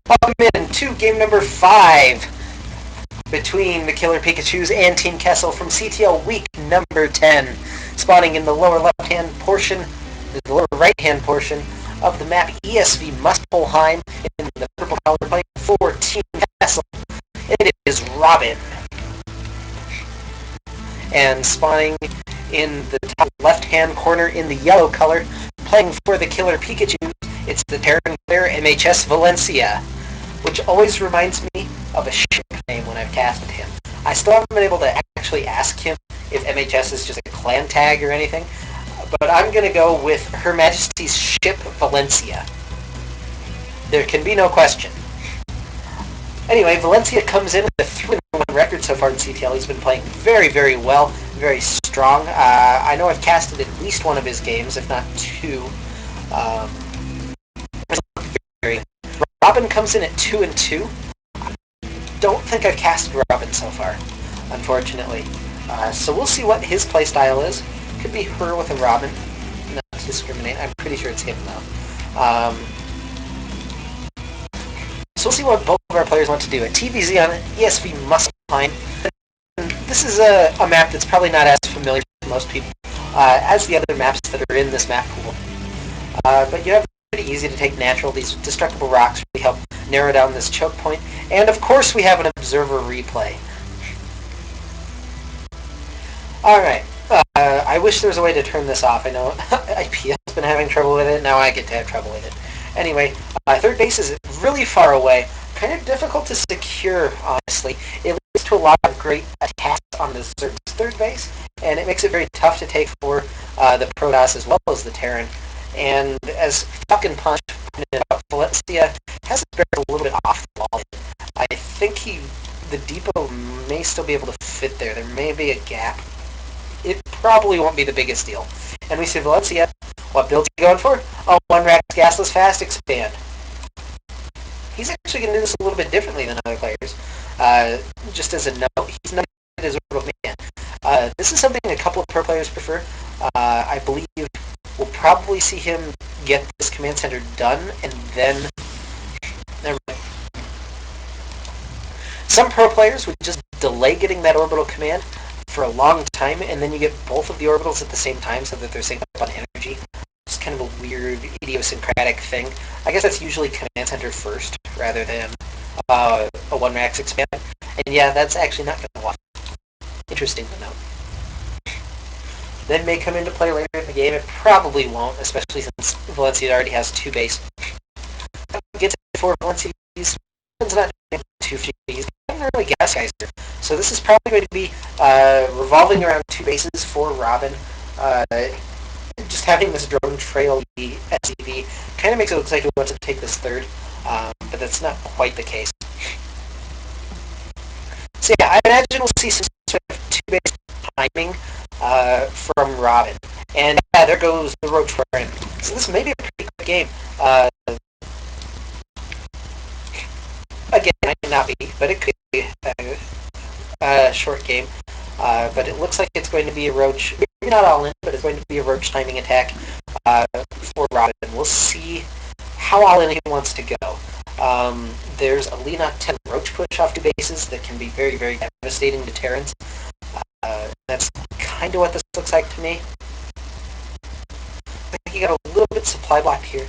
Welcome in to game number 5 between the Killer Pikachus and Team Kessel from CTL week number 10, spawning in the lower left-hand portion, the lower right-hand portion of the map ESV Muspelheim in the purple color playing for Team Kessel. It is Robin. And spawning in the top left-hand corner in the yellow color, playing for the Killer Pikachu, it's the Terran player TK.Valencia, which always reminds me of a ship name when I've casted him. I still haven't been able to actually ask him if MHS is just a clan tag or anything, but I'm going to go with Her Majesty's Ship Valencia. There can be no question. Anyway, Valencia comes in with a 3-1 record so far in CTL. He's been playing very, very well, very strong. I know I've casted at least one of his games, if not two. Robin comes in at 2-2. Don't think I've casted Robin so far, unfortunately. So we'll see what his playstyle is. Could be her with a Robin. Not to discriminate. I'm pretty sure it's him, though. So we'll see what both of our players want to do. At TVZ on ESV Muspelheim. This is a map that's probably not as familiar to most people as the other maps that are in this map pool. But you have pretty easy to take natural. These destructible rocks really help narrow down this choke point. And of course we have an observer replay. Alright. I wish there was a way to turn this off. I know IPL's been having trouble with it. Now I get to have trouble with it. Anyway, third base is really far away. Kind of difficult to secure, honestly. It leads to a lot of great attacks on the third base, and it makes it very tough to take for the Protoss as well as the Terran. And as Falcon Punch pointed out, Valencia has it a little bit off the wall. I think the depot may still be able to fit there. There may be a gap. It probably won't be the biggest deal. And we see Valencia. What build he going for? Oh, 1-rack gasless fast expand. He's actually going to do this a little bit differently than other players. Just as a note, he's not as orbital man. This is something a couple of pro players prefer. I believe we'll probably see him get this command center done, and then... Never mind. Some pro players would just delay getting that orbital command for a long time, and then you get both of the orbitals at the same time so that they're synced up on energy. It's kind of a weird, idiosyncratic thing. I guess that's usually command center first, rather than a 1-rack expand. And yeah, that's actually not going to work. Interesting to note. Then may come into play later in the game. It probably won't, especially since Valencia already has 2 base. Gets it for Valencia. He's not doing too few. He's an early gas geyser. So this is probably going to be revolving around 2 bases for Robin. Just having this drone trail the SCV kind of makes it look like he wants to take this third, but that's not quite the case. So yeah, I imagine we'll see some sort of 2-base timing from Robin. And yeah, there goes the road for him. So this may be a pretty quick game. Again, it might not be, but it could be a short game. But it looks like it's going to be a roach, maybe not all in, but it's going to be a roach timing attack for Robin. We'll see how all in he wants to go. There's a Lena 10 roach push off 2 bases that can be very, very devastating to Terrans. That's kind of what this looks like to me. I think he got a little bit supply blocked here.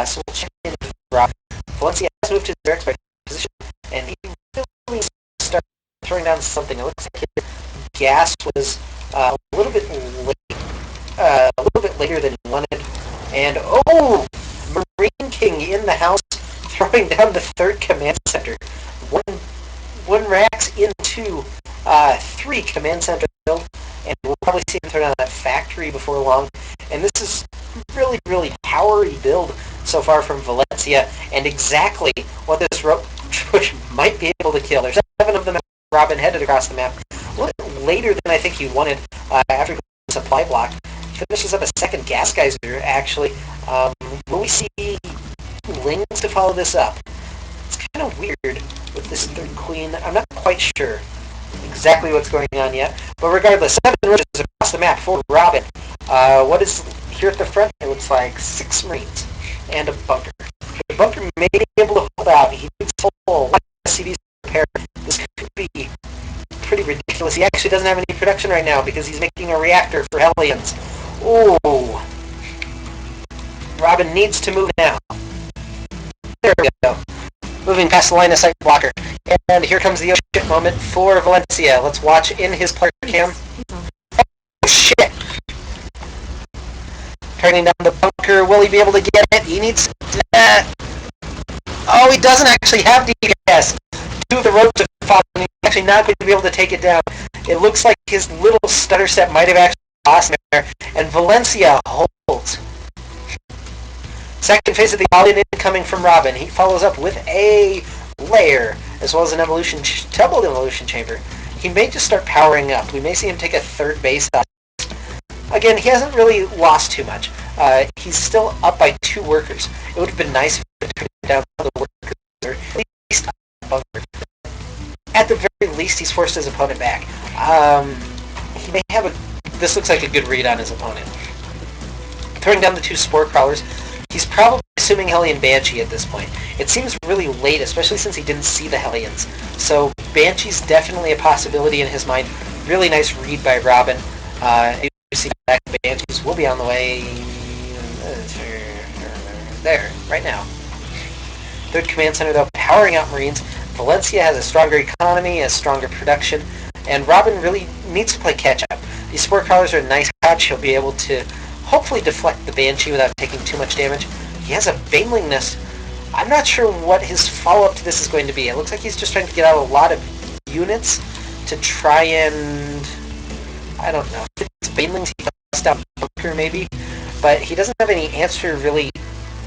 So we'll check in with Robin. Valencia has moved his direct strike position, and he really started throwing down something. It looks like his gas was a little bit later than he wanted. And oh, Marine King in the house, throwing down the 3rd command center. One racks into 3 command center build, and we'll probably see him throw down that factory before long. And this is really, really powery build so far from Valencia, and exactly what this roach push might be able to kill. There's 7 of them. Robin headed across the map a little bit later than I think he wanted after the supply block. He finishes up a 2nd gas geyser, actually. Will we see Lings to follow this up? It's kind of weird with this 3rd queen. I'm not quite sure exactly what's going on yet. But regardless, 7 roaches across the map for Robin. What is here at the front? It looks like 6 Marines and a bunker. The bunker may be able to hold out. He needs a lot of SCVs to repair. This could be pretty ridiculous. He actually doesn't have any production right now because he's making a reactor for Hellions. Ooh. Robin needs to move now. There we go. Moving past the line of sight blocker. And here comes the oh shit moment for Valencia. Let's watch in his player cam. Oh shit! Turning down the bunker. Will he be able to get it? He needs... Oh, he doesn't actually have DPS. Two of the ropes are falling. He's actually not going to be able to take it down. It looks like his little stutter step might have actually lost him there. And Valencia holds. Second phase of the all-in incoming from Robin. He follows up with a lair, as well as an double evolution chamber. He may just start powering up. We may see him take a third base up. Again, he hasn't really lost too much. He's still up by 2 workers. It would have been nice if he could turn down the workers, or at least a bunker. At the very least, he's forced his opponent back. He may have a... This looks like a good read on his opponent. Throwing down the 2 spore crawlers. He's probably assuming Hellion Banshee at this point. It seems really late, especially since he didn't see the Hellions. So Banshee's definitely a possibility in his mind. Really nice read by Robin. See back Banshees will be on the way there, right now. Third command center though, powering out Marines. Valencia has a stronger economy, a stronger production, and Robin really needs to play catch up. These spore crawlers are a nice catch. He'll be able to hopefully deflect the Banshee without taking too much damage. He has a Baneling Nest. I'm not sure what his follow-up to this is going to be. It looks like he's just trying to get out a lot of units to try and... I don't know. It's Banelings, he busts out bunker maybe, but he doesn't have any answer really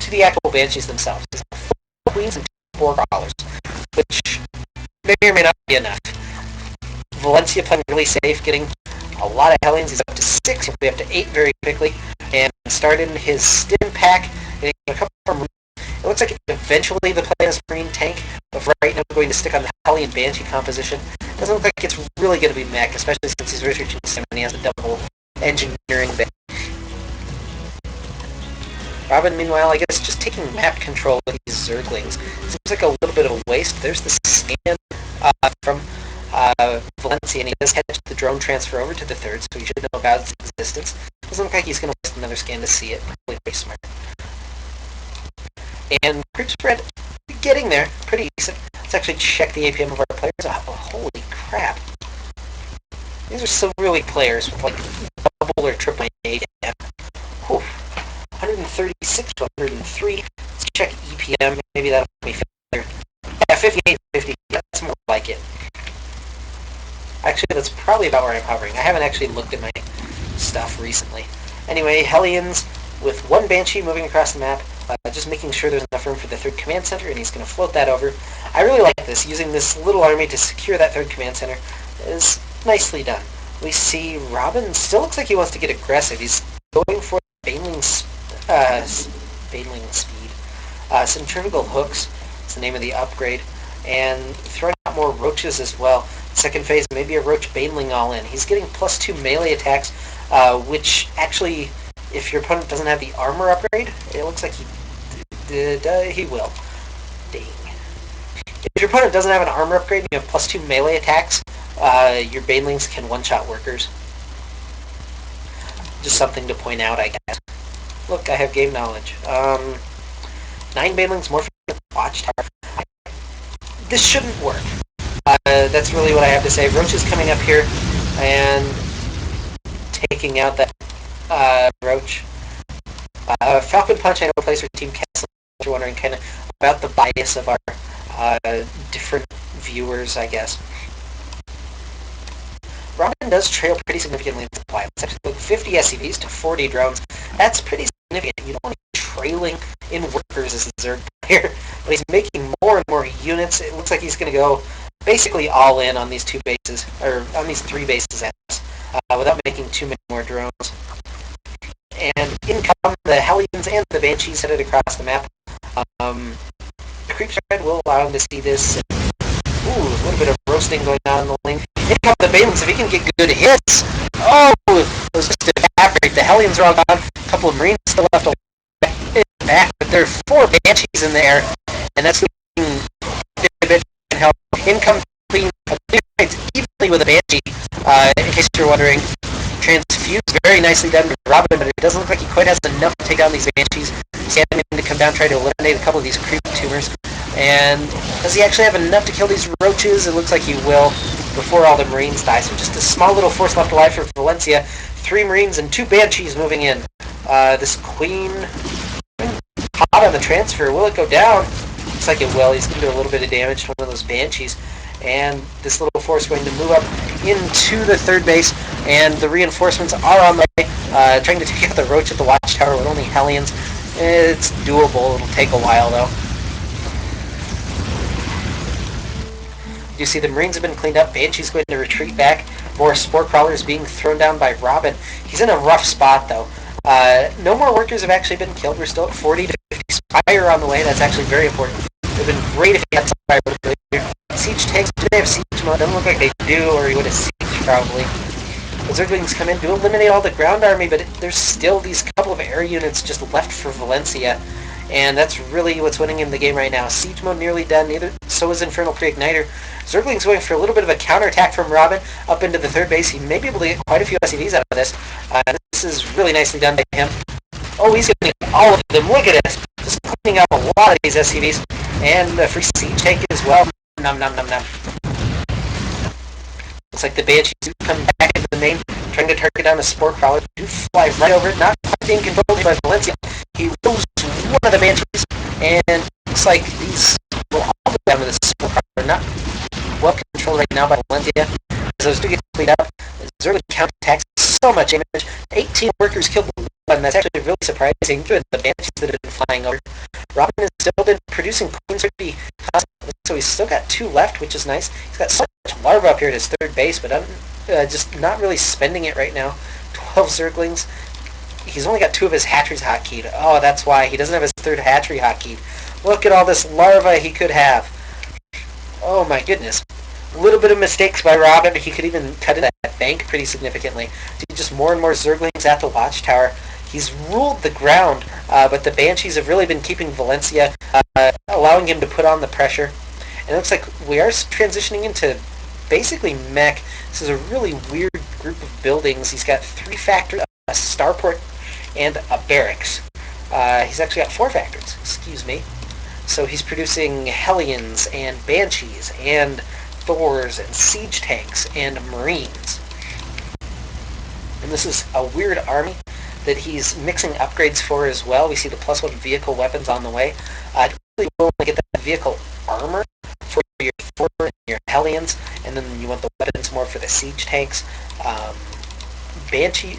to the actual Banshees themselves. He's got 4 Queens and 2 spore crawlers, which may or may not be enough. Valencia playing really safe, getting a lot of Hellions. He's up to 6, he'll be up to 8 very quickly, and started his stim pack, getting a couple more. It looks like eventually the play is Marine tank, but for right now I'm going to stick on the Hellion Banshee composition. Doesn't look like it's really going to be mech, especially since he's researching Sim and he has a double engineering bit. Robin, meanwhile, I guess just taking map control with these Zerglings. Seems like a little bit of a waste. There's the scan from Valencia, and he does catch the drone transfer over to the 3rd, so he should know about its existence. Doesn't look like he's going to waste another scan to see it. Probably pretty smart. And creep spread, getting there, pretty decent. Let's actually check the APM of our players. Oh, holy crap. These are some really weak players with like double or triple APM. Whew. 136 to 103. Let's check EPM. Maybe that'll make me feel better. Yeah, 58 50. That's more like it. Actually, that's probably about where I'm hovering. I haven't actually looked at my stuff recently. Anyway, Hellions with 1 Banshee moving across the map. Just making sure there's enough room for the 3rd command center, and he's going to float that over. I really like this. Using this little army to secure that 3rd command center is nicely done. We see Robin still looks like he wants to get aggressive. He's going for Baneling speed. Centrifugal hooks is the name of the upgrade, and throwing out more roaches as well. Second phase, maybe a roach Baneling all in. He's getting +2 melee attacks, which actually, if your opponent doesn't have the armor upgrade, it looks like he will. Dang. If your opponent doesn't have an armor upgrade and you have +2 melee attacks, your Banelings can one-shot workers. Just something to point out, I guess. Look, I have game knowledge. 9 Banelings, more for the watchtower. This shouldn't work. That's really what I have to say. Roach is coming up here and taking out that Roach. Falcon Punch, I know, plays for Team Kessel. You're wondering kind of about the bias of our different viewers, I guess. Robin does trail pretty significantly in supply. It's actually like 50 SCVs to 40 drones. That's pretty significant. You don't want to be trailing in workers as a Zerg player, but he's making more and more units. It looks like he's going to go basically all in on these 2 bases, or on these 3 bases at this, without making too many more drones. And in come the Hellions and the Banshees headed across the map. The creep spread will allow him to see this. Ooh, a little bit of roasting going on in the lane. In come the Banelings, if he can get good hits. Oh, it was just evaporate. The Hellions are all gone. A couple of Marines still left alive. back, but there are 4 Banshees in the air, and that's looking a bit help. Income clean evenly with a Banshee, in case you're wondering. Transfused very nicely done by Robin, but it doesn't look like he quite has enough to take down these Banshees. He's having to come down, try to eliminate a couple of these creep tumors. And does he actually have enough to kill these roaches? It looks like he will before all the Marines die. So just a small little force left alive for Valencia. 3 Marines and 2 Banshees moving in. This Queen hot on the transfer. Will it go down? Looks like it will. He's going to do a little bit of damage to one of those Banshees. And this little force going to move up into the third base, and the reinforcements are on the way, trying to take out the Roach at the watchtower with only Hellions. It's doable. It'll take a while, though. You see the Marines have been cleaned up. Banshee's going to retreat back. More Spore Crawlers being thrown down by Robin. He's in a rough spot, though. No more workers have actually been killed. We're still at 40 to 50 Spire on the way. That's actually very important. It would have been great if he had Spire earlier. Siege tanks, do they have siege mode? Doesn't look like they do, or he would have sieged probably. The Zerglings come in, do eliminate all the ground army, but there's still these couple of air units just left for Valencia, and that's really what's winning in the game right now. Siege mode nearly done, so is Infernal Pre-Igniter. Zerglings going for a little bit of a counterattack from Robin up into the third base. He may be able to get quite a few SCVs out of this. This is really nicely done by him. Oh, he's getting all of them. Look at this. Just cleaning up a lot of these SCVs, and a free siege tank as well. Nom nom nom nom. Looks like the Banshees do come back into the main, trying to target down a Spore Crawler. Do fly right over it, not quite being controlled by Valencia. He rolls one of the Banshees, and looks like these will all go down to the Spore Crawler. Not well controlled right now by Valencia. As those do get cleaned up, Zerling counterattacks so much damage. 18 workers killed, and that's actually really surprising given the Banshees that have been flying over. Robin has still been producing Queens pretty constantly, so he's still got 2 left, which is nice. He's got so much larva up here at his third base, but I'm just not really spending it right now. 12 Zerglings. He's only got 2 of his hatcheries hotkeyed. Oh, that's why. He doesn't have his 3rd hatchery hotkeyed. Look at all this larva he could have. Oh my goodness. A little bit of mistakes by Robin. He could even cut in that bank pretty significantly. Just more and more Zerglings at the watchtower. He's ruled the ground, but the Banshees have really been keeping Valencia, allowing him to put on the pressure. And it looks like we are transitioning into basically mech. This is a really weird group of buildings. He's got 3 factories, a starport, and a barracks. He's actually got 4 factories, excuse me. So he's producing Hellions and Banshees and Thors and siege tanks and Marines. And this is a weird army that he's mixing upgrades for as well. We see the +1 vehicle weapons on the way. You will only get that vehicle armor for your Thor and your Hellions, and then you want the weapons more for the siege tanks. Banshees,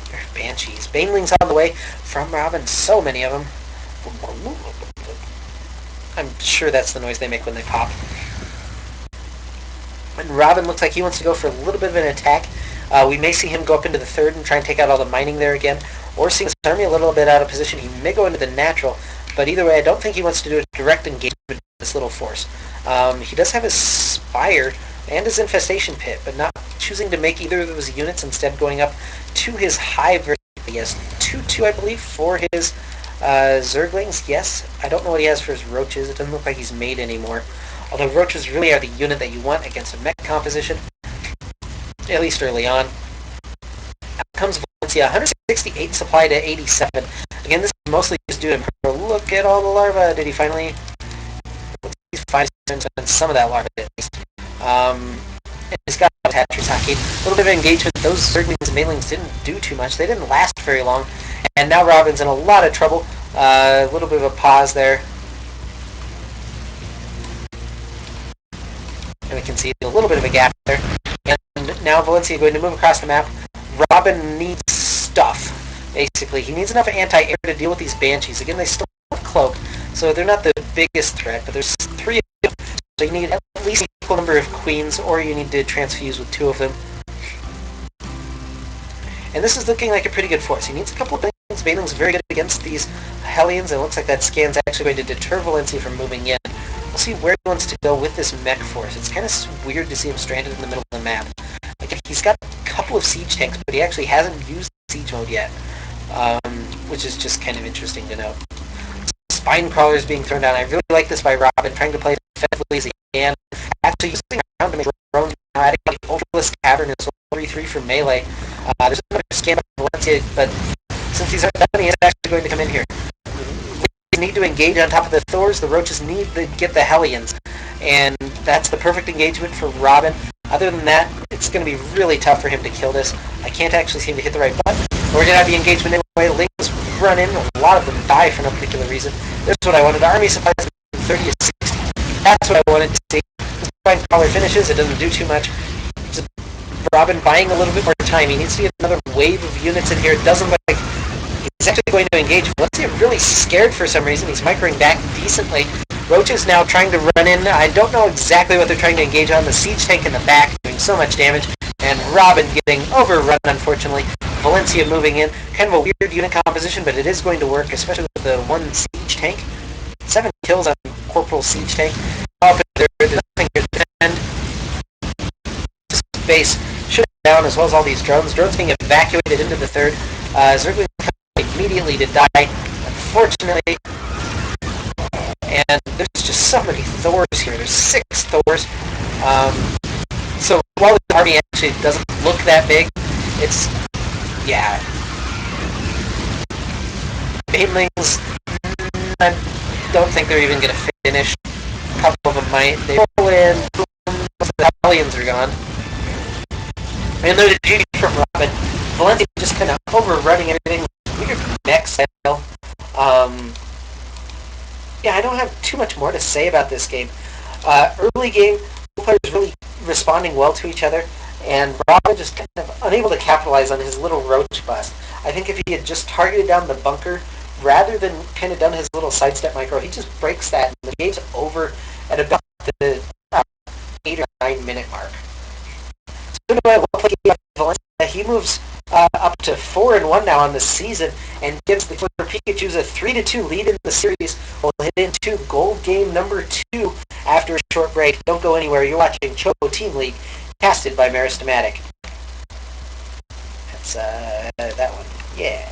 Banelings on the way from Robin, so many of them. I'm sure that's the noise they make when they pop. And Robin looks like he wants to go for a little bit of an attack. We may see him go up into the third and try and take out all the mining there again, or seeing his army a little bit out of position. He may go into the natural, but either way, I don't think he wants to do a direct engagement with this little force. He does have his Spire and his Infestation Pit, but not choosing to make either of those units, instead going up to his Hive. He has 2-2, I believe, for his Zerglings. Yes, I don't know what he has for his Roaches. It doesn't look like he's made anymore. Although Roaches really are the unit that you want against a mech composition, at least early on. Out comes Valencia, 168 supply to 87. Again, this is mostly just due to look at all the larvae. Did he finally? He's finally spent some of that larva at least. And he's got hatcheries hockey. A little bit of engagement. Those Zerglings and Banelings didn't do too much. They didn't last very long. And now Robin's in a lot of trouble. A little bit of a pause there. And we can see a little bit of a gap there. And now Valencia going to move across the map. Robin needs stuff, basically. He needs enough anti-air to deal with these Banshees. Again, they still have Cloak, so they're not the biggest threat, but there's 3 of them. So you need at least an equal number of Queens, or you need to transfuse with 2 of them. And this is looking like a pretty good force. He needs a couple of things. Baneling's very good against these Hellions, and it looks like that scan's actually going to deter Valencia from moving in. We'll see where he wants to go with this mech force. It's kind of weird to see him stranded in the middle of the map. Like, he's got a couple of siege tanks, but he actually hasn't used siege mode yet, which is just kind of interesting to note. Vine Crawlers being thrown down. I really like this by Robin, trying to play as effectively as he can. Actually using around to make drones now, adding the Ultralist Cavern as well, 3-3 for melee. There's another scan of Valencia, but since he's already done, he is actually going to come in here. They need to engage on top of the Thors. The Roaches need to get the Hellions, and that's the perfect engagement for Robin. Other than that, it's going to be really tough for him to kill this. I can't actually seem to hit the right button. We're going to have the engagement anyway. Lings run in. A lot of them die for no particular reason. This is what I wanted. Army supplies 30 to 60. That's what I wanted to see. This Vine Crawler finishes. It doesn't do too much. Just Robin buying a little bit more time. He needs to get another wave of units in here. It doesn't look like he's actually going to engage. Valencia really scared for some reason. He's microing back decently. Roach is now trying to run in. I don't know exactly what they're trying to engage on. The siege tank in the back doing so much damage, and Robin getting overrun, unfortunately. Valencia moving in. Kind of a weird unit composition, but it is going to work, especially with the one siege tank. 7 kills on Corporal Siege Tank. There's nothing here to defend. Base should be down, as well as all these drones. Drones being evacuated into the third. Zergling immediately to die, unfortunately. And there's just so many Thors here. There's 6 Thors. So while the army actually doesn't look that big, it's, yeah. Banelings, I don't think they're even going to finish. A couple of them might. They roll in, boom, the Hellions are gone. And there's a GG from Robin. Valencia just kind of overrunning everything. Weird mech style. Yeah, I don't have too much more to say about this game. Early game, both players really responding well to each other, and Robin just kind of unable to capitalize on his little roach bust. I think if he had just targeted down the bunker, rather than kind of done his little sidestep micro, he just breaks that, and the game's over at about the 8 or 9 minute mark. So anyway, well played by Valencia. He moves up to 4-1 now on the season, and gives the Killer Pikachus a 3-2 lead in the series. We'll hit into gold game number 2 after a short break. Don't go anywhere. You're watching Cho Team League, casted by Meristematic. That's that one. Yeah.